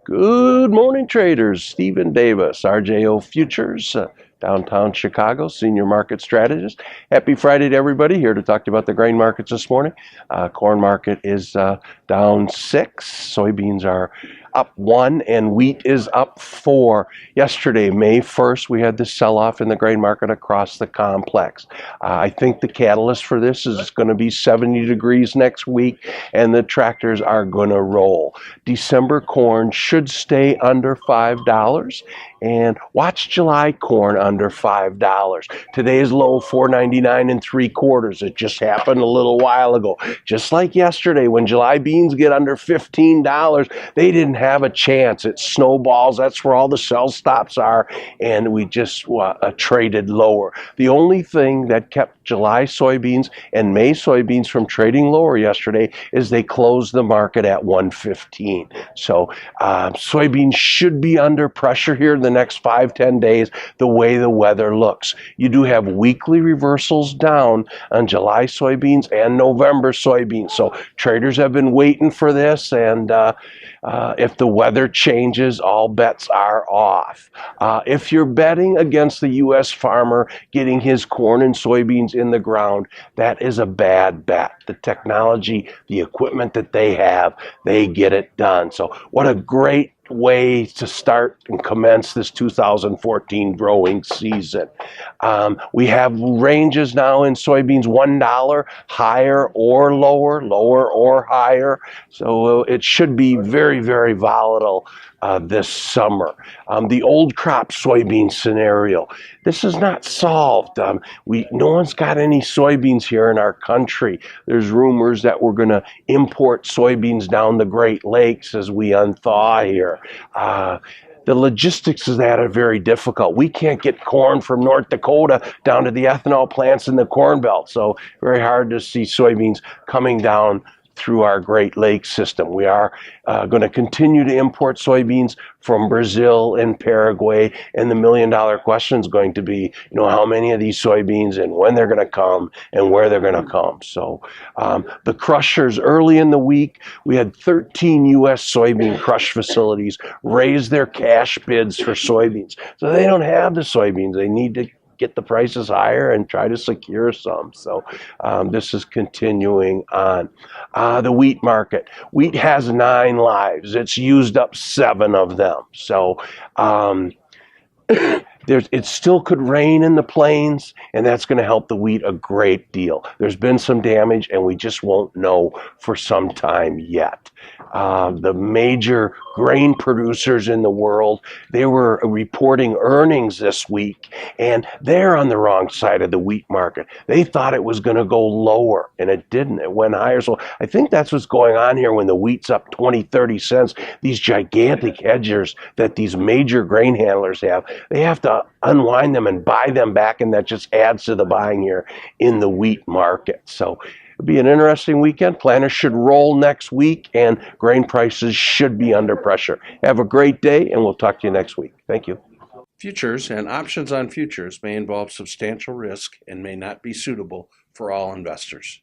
Good morning, traders. Stephen Davis, RJO Futures, downtown Chicago, senior market strategist. Happy Friday to everybody. Here to talk to you about the grain markets this morning. Corn market is down 6. Soybeans are up 1, and wheat is up 4. Yesterday, May 1st, we had this sell-off in the grain market across the complex. I think the catalyst for this is going to be 70 degrees next week, and the tractors are going to roll. December corn should stay under $5, and watch July corn under $5. Today's low, $4.99 3/4. It just happened a little while ago. Just like yesterday, when July beans get under $15, they didn't have a chance. It snowballs. That's where all the sell stops are, and we just traded lower. The only thing that kept July soybeans and May soybeans from trading lower yesterday is they closed the market at 115. So soybeans should be under pressure here in the next 5-10 days the way the weather looks. You do have weekly reversals down on July soybeans and November soybeans. So traders have been waiting for this, and if the weather changes, all bets are off. If you're betting against the U.S. farmer getting his corn and soybeans in the ground, that is a bad bet. The technology, the equipment that they have, they get it done. So what a great way to start and commence this 2014 growing season. We have ranges now in soybeans, $1 higher or lower, lower or higher. So it should be very, very volatile this summer. The old crop soybean scenario, this is not solved. No one's got any soybeans here in our country. There's rumors that we're going to import soybeans down the Great Lakes as we unthaw here. The logistics of that are very difficult. We can't get corn from North Dakota down to the ethanol plants in the Corn Belt, so very hard to see soybeans coming down through our Great Lakes system. We are going to continue to import soybeans from Brazil and Paraguay, and the million-dollar question is going to be, how many of these soybeans and when they're going to come and where they're going to come. So the crushers, early in the week, we had 13 U.S. soybean crush facilities raise their cash bids for soybeans. So they don't have the soybeans. They need to get the prices higher and try to secure some. So this is continuing on. The wheat market. Wheat has 9 lives. It's used up 7 of them. So it still could rain in the plains, and that's going to help the wheat a great deal. There's been some damage, and we just won't know for some time yet. The major grain producers in the world, they were reporting earnings this week, and they're on the wrong side of the wheat market. They thought it was going to go lower, and it didn't. It went higher. So I think that's what's going on here when the wheat's up 20, 30 cents. These gigantic hedgers that these major grain handlers have, they have to unwind them and buy them back, and that just adds to the buying here in the wheat market. So it'll be an interesting weekend. Planters should roll next week, and grain prices should be under pressure. Have a great day, and we'll talk to you next week. Thank you. Futures and options on futures may involve substantial risk and may not be suitable for all investors.